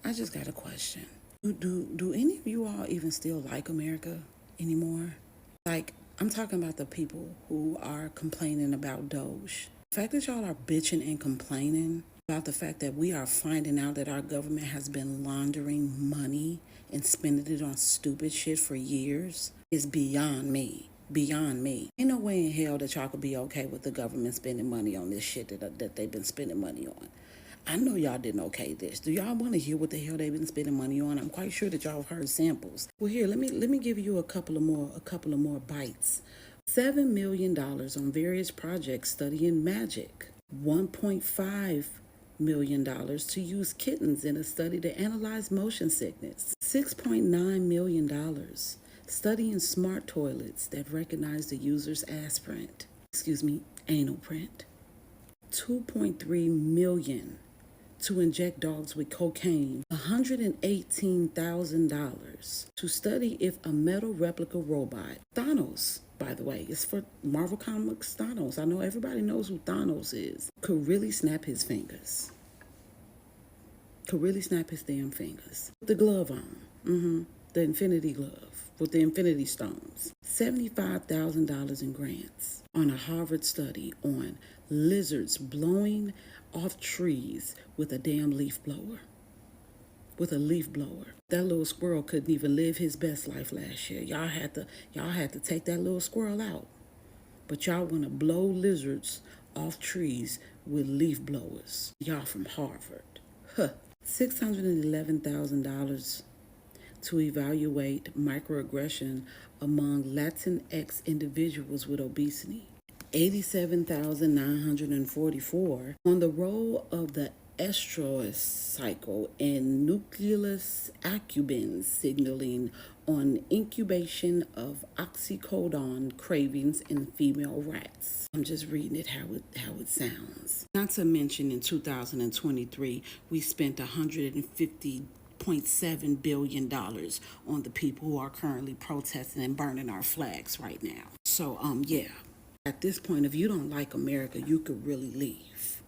I just got a question. Do any of you all even still like America anymore? Like, I'm talking about the people who are complaining about Doge. The fact that y'all are bitching and complaining about the fact that we are finding out that our government has been laundering money and spending it on stupid shit for years is beyond me. Beyond me. Ain't no way in hell that y'all could be okay with the government spending money on this shit that they've been spending money on. I know y'all didn't okay this. Do y'all want to hear what the hell they've been spending money on? I'm quite sure that y'all have heard samples. Well, here, let me give you a couple of more bites. $7 million on various projects studying magic. $1.5 million to use kittens in a study to analyze motion sickness. $6.9 million studying smart toilets that recognize the user's anal print. $2.3 million to inject dogs with cocaine. $118,000 to study if a metal replica robot, Thanos, by the way, it's for Marvel Comics Thanos. I know everybody knows who Thanos is. Could really snap his fingers. Could really snap his damn fingers. With the glove on. The Infinity Glove with the Infinity Stones. $75,000 in grants on a Harvard study on lizards blowing off trees with a damn leaf blower. With a leaf blower. That little squirrel couldn't even live his best life last year. Y'all had to take that little squirrel out. But y'all want to blow lizards off trees with leaf blowers. Y'all from Harvard. $611,000 to evaluate microaggression among Latinx individuals with obesity. $87,944 on the role of the estrous cycle and nucleus accumbens signaling on incubation of oxycodone cravings in female rats. I'm just reading it how it sounds. Not to mention in 2023, we spent $150.7 billion on the people who are currently protesting and burning our flags right now. So, yeah. At this point, if you don't like America, you could really leave.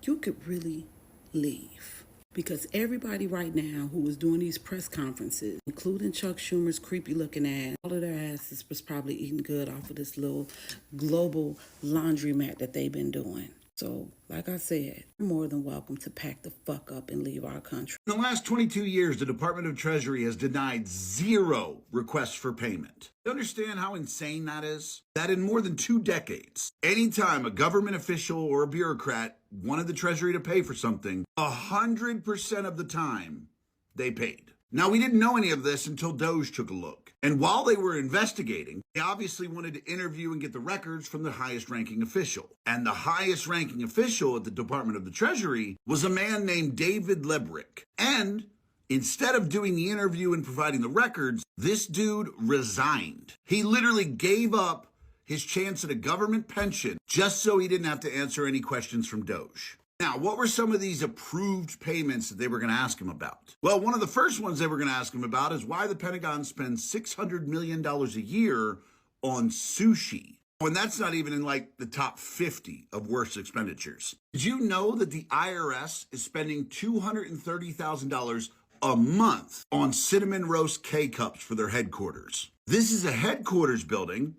You could really leave. Because everybody right now who is doing these press conferences, including Chuck Schumer's creepy looking ass, all of their asses was probably eating good off of this little global laundromat that they've been doing. So, like I said, you're more than welcome to pack the fuck up and leave our country. In the last 22 years, the Department of Treasury has denied 0 requests for payment. You understand how insane that is? That in more than 2 decades, anytime a government official or a bureaucrat wanted the Treasury to pay for something, 100% of the time, they paid. Now, we didn't know any of this until Doge took a look. And while they were investigating, they obviously wanted to interview and get the records from the highest ranking official. And the highest ranking official at the Department of the Treasury was a man named David Lebrick. And instead of doing the interview and providing the records, this dude resigned. He literally gave up his chance at a government pension just so he didn't have to answer any questions from Doge. Now, what were some of these approved payments that they were going to ask him about? Well, one of the first ones they were going to ask him about is why the Pentagon spends $600 million a year on sushi. And that's not even in like the top 50 of worst expenditures. Did you know that the IRS is spending $230,000 a month on cinnamon roast K-cups for their headquarters? This is a headquarters building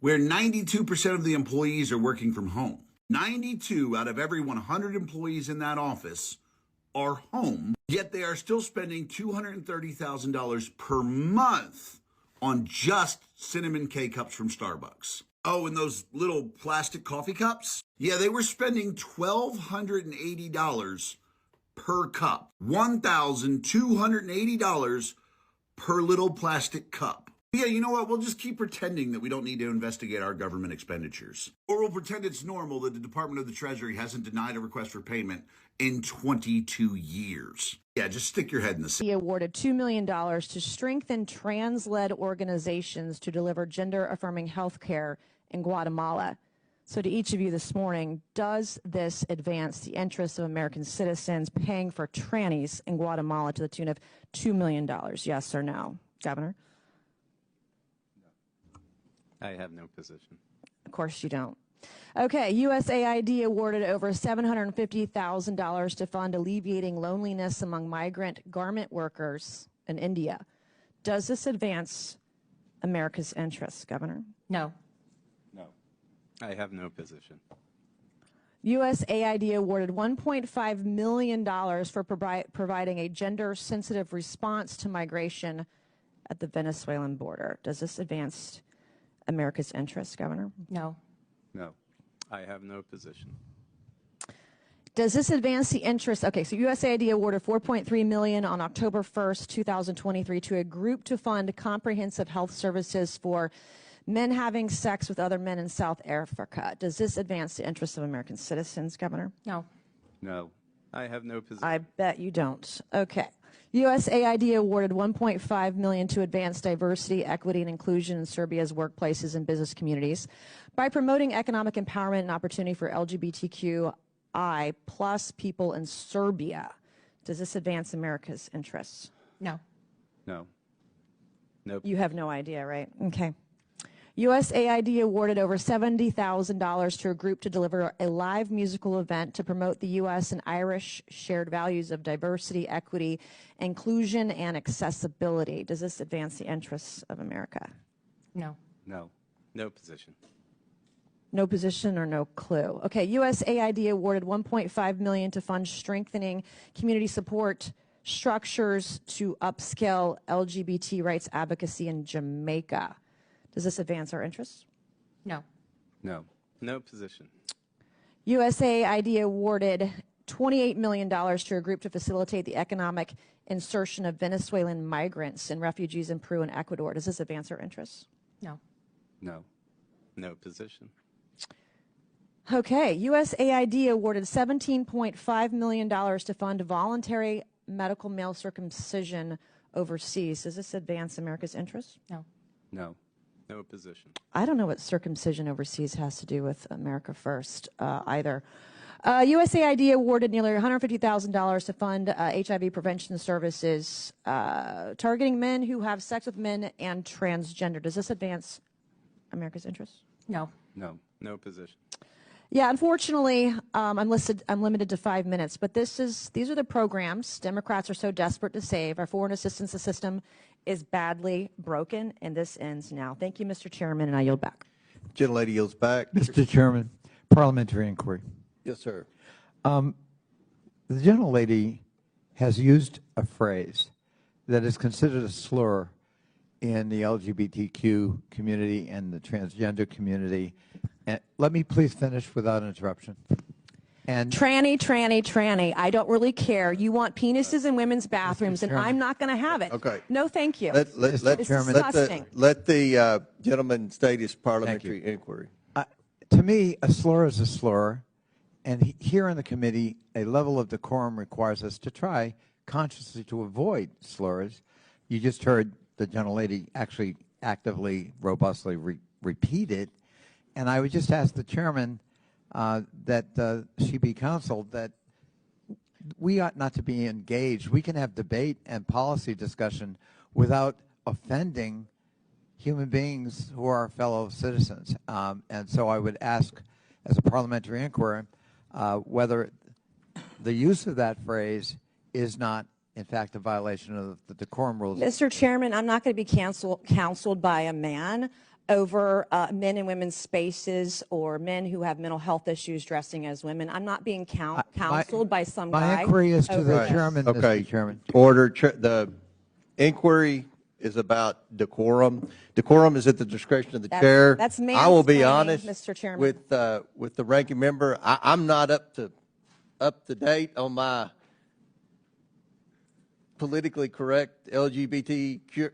where 92% of the employees are working from home. 92 out of every 100 employees in that office are home, yet they are still spending $230,000 per month on just cinnamon K-cups from Starbucks. Oh, and those little plastic coffee cups? Yeah, they were spending $1,280 per cup. $1,280 per little plastic cup. Yeah, you know what? We'll just keep pretending that we don't need to investigate our government expenditures. Or we'll pretend it's normal that the Department of the Treasury hasn't denied a request for payment in 22 years. Yeah, just stick your head in the sand. He awarded $2 million to strengthen trans-led organizations to deliver gender-affirming health care in Guatemala. So to each of you this morning, does this advance the interests of American citizens paying for trannies in Guatemala to the tune of $2 million? Yes or no? Governor? I have no position. Of course you don't. Okay, USAID awarded over $750,000 to fund alleviating loneliness among migrant garment workers in India. Does this advance America's interests, Governor? No. No. I have no position. USAID awarded $1.5 million for providing a gender-sensitive response to migration at the Venezuelan border. Does this advance America's interests, Governor? No. No. I have no position. Does this advance the interests? Okay, so USAID awarded $4.3 million on October 1st, 2023 to a group to fund comprehensive health services for men having sex with other men in South Africa. Does this advance the interests of American citizens, Governor? No. No. I have no position. I bet you don't. Okay. USAID awarded $1.5 million to advance diversity, equity, and inclusion in Serbia's workplaces and business communities by promoting economic empowerment and opportunity for LGBTQI plus people in Serbia. Does this advance America's interests? No. No. Nope. You have no idea, right? Okay. USAID awarded over $70,000 to a group to deliver a live musical event to promote the U.S. and Irish shared values of diversity, equity, inclusion, and accessibility. Does this advance the interests of America? No. No. No position. No position or no clue. Okay, USAID awarded $1.5 million to fund strengthening community support structures to upscale LGBT rights advocacy in Jamaica. Does this advance our interests? No. No. No position. USAID awarded $28 million to a group to facilitate the economic insertion of Venezuelan migrants and refugees in Peru and Ecuador. Does this advance our interests? No. No. No position. Okay, USAID awarded $17.5 million to fund voluntary medical male circumcision overseas. Does this advance America's interests? No. No. No position. I don't know what circumcision overseas has to do with America First either. USAID awarded nearly $150,000 to fund HIV prevention services targeting men who have sex with men and transgender. Does this advance America's interests? No. No. No position. Yeah, unfortunately, I'm limited to 5 minutes, but these are the programs Democrats are so desperate to save. Our foreign assistance system is badly broken, and this ends now. Thank you, Mr. Chairman, and I yield back. Gentlelady yields back. Mr. Chairman, parliamentary inquiry. Yes, sir. The gentlelady has used a phrase that is considered a slur in the LGBTQ community and the transgender community. And let me please finish without interruption. And Tranny. I don't really care. You want penises in women's bathrooms, and I'm not going to have it. Okay. No, thank you. Let It's disgusting. let the gentleman state his parliamentary inquiry. to me, a slur is a slur. And here in the committee, a level of decorum requires us to try consciously to avoid slurs. You just heard the gentlelady actually actively, robustly repeat it. And I would just ask the chairman that she be counseled that we ought not to be engaged. We can have debate and policy discussion without offending human beings who are our fellow citizens. And so I would ask, as a parliamentary inquiry, whether the use of that phrase is not, in fact, a violation of the decorum rules. Mr. Chairman, I'm not going to be counseled by a man over men and women's spaces or men who have mental health issues dressing as women. I'm not being counseled by some guy. My inquiry is to the over chairman, Okay. Mr. Chairman. Order. The inquiry is about decorum. Decorum is at the discretion of the chair. That's I will be mansplaining, honest, Mr. Chairman. with the ranking member. I'm not up to date on my politically correct LGBTQ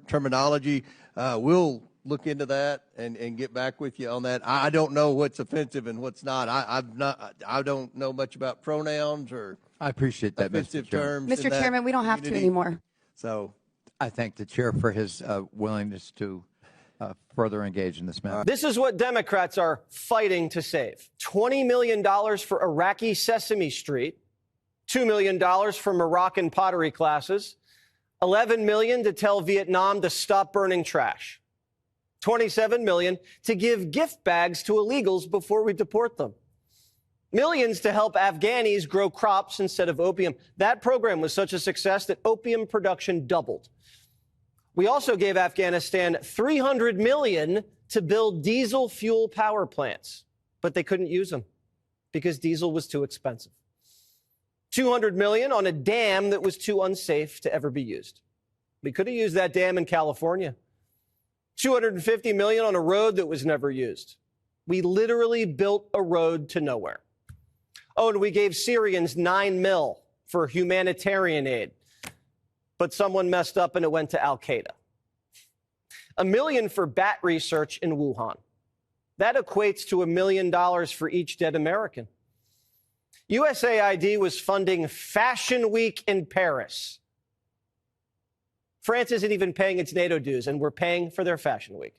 terminology. We'll look into that and get back with you on that. I don't know what's offensive and what's not. I don't know much about pronouns or I appreciate that, offensive Mr. Chairman. terms. Mr. Chairman, we don't have to anymore. So I thank the chair for his willingness to further engage in this matter. This is what Democrats are fighting to save. $20 million for Iraqi Sesame Street, $2 million for Moroccan pottery classes, $11 million to tell Vietnam to stop burning trash. $27 million to give gift bags to illegals before we deport them. Millions to help Afghanis grow crops instead of opium. That program was such a success that opium production doubled. We also gave Afghanistan $300 million to build diesel fuel power plants, but they couldn't use them because diesel was too expensive. $200 million on a dam that was too unsafe to ever be used. We could have used that dam in California. $250 million on a road that was never used. We literally built a road to nowhere. Oh, and we gave Syrians $9 million for humanitarian aid, but someone messed up and it went to Al-Qaeda. $1 million for bat research in Wuhan. That equates to $1 million for each dead American. USAID was funding Fashion Week in Paris. France isn't even paying its NATO dues, and we're paying for their Fashion Week.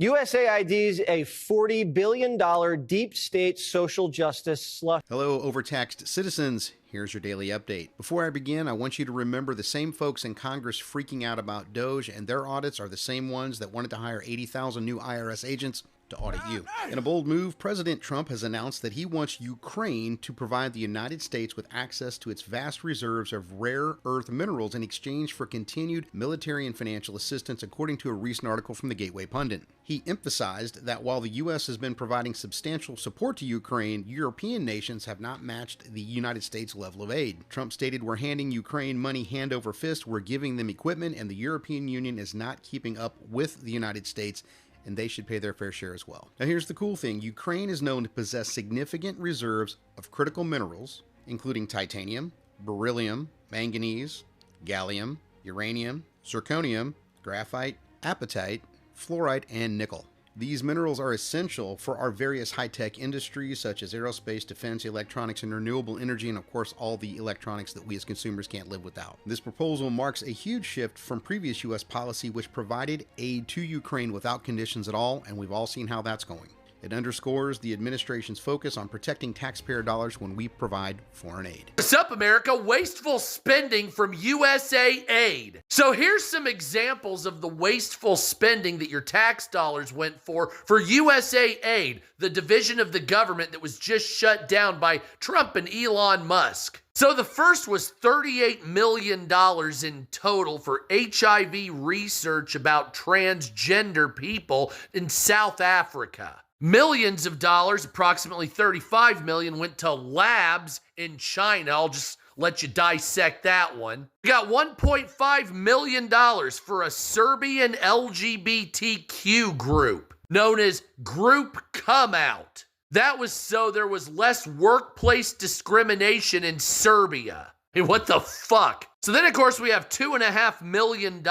USAID's a $40 billion deep state social justice slush. Hello, overtaxed citizens. Here's your daily update. Before I begin, I want you to remember the same folks in Congress freaking out about Doge and their audits are the same ones that wanted to hire 80,000 new IRS agents to audit you. In a bold move, President Trump has announced that he wants Ukraine to provide the United States with access to its vast reserves of rare earth minerals in exchange for continued military and financial assistance, according to a recent article from the Gateway Pundit. He emphasized that while the U.S. has been providing substantial support to Ukraine, European nations have not matched the United States level of aid. Trump stated, "We're handing Ukraine money hand over fist, we're giving them equipment, and the European Union is not keeping up with the United States, and they should pay their fair share as well." Now here's the cool thing. Ukraine is known to possess significant reserves of critical minerals, including titanium, beryllium, manganese, gallium, uranium, zirconium, graphite, apatite, fluorite, and nickel. These minerals are essential for our various high-tech industries such as aerospace, defense, electronics, and renewable energy, and of course all the electronics that we as consumers can't live without. This proposal marks a huge shift from previous U.S. policy which provided aid to Ukraine without conditions at all, and we've all seen how that's going. It underscores the administration's focus on protecting taxpayer dollars when we provide foreign aid. What's up, America? Wasteful spending from USA Aid. So here's some examples of the wasteful spending that your tax dollars went for USA Aid, the division of the government that was just shut down by Trump and Elon Musk. So the first was $38 million in total for HIV research about transgender people in South Africa. Millions of dollars, approximately $35 million, went to labs in China. I'll just let you dissect that one. We got $1.5 million for a Serbian LGBTQ group known as Group Come Out. That was so there was less workplace discrimination in Serbia. Hey, what the fuck? So then, of course, we have $2.5 million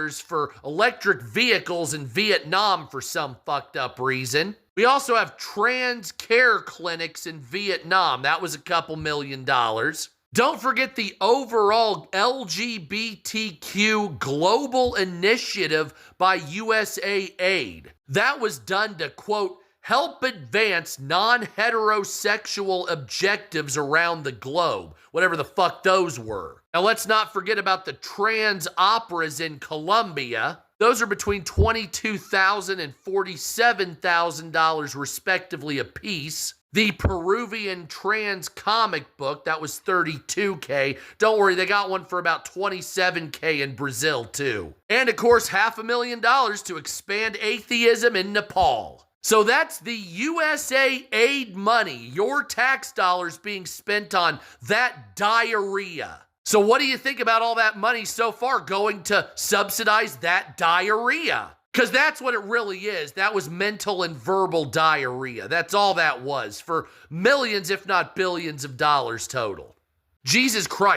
for electric vehicles in Vietnam for some fucked up reason. We also have trans care clinics in Vietnam. That was a couple $2 million. Don't forget the overall LGBTQ global initiative by USA Aid. That was done to, quote, help advance non-heterosexual objectives around the globe, whatever the fuck those were. Now let's not forget about the trans operas in Colombia. Those are between $22,000 and $47,000 respectively apiece. The Peruvian trans comic book, that was $32K. Don't worry, they got one for about $27K in Brazil too. And of course, $500,000 to expand atheism in Nepal. So that's the USA Aid money, your tax dollars being spent on that diarrhea. So what do you think about all that money so far going to subsidize that diarrhea? Because that's what it really is. That was mental and verbal diarrhea. That's all that was for millions, if not billions of dollars total. Jesus Christ.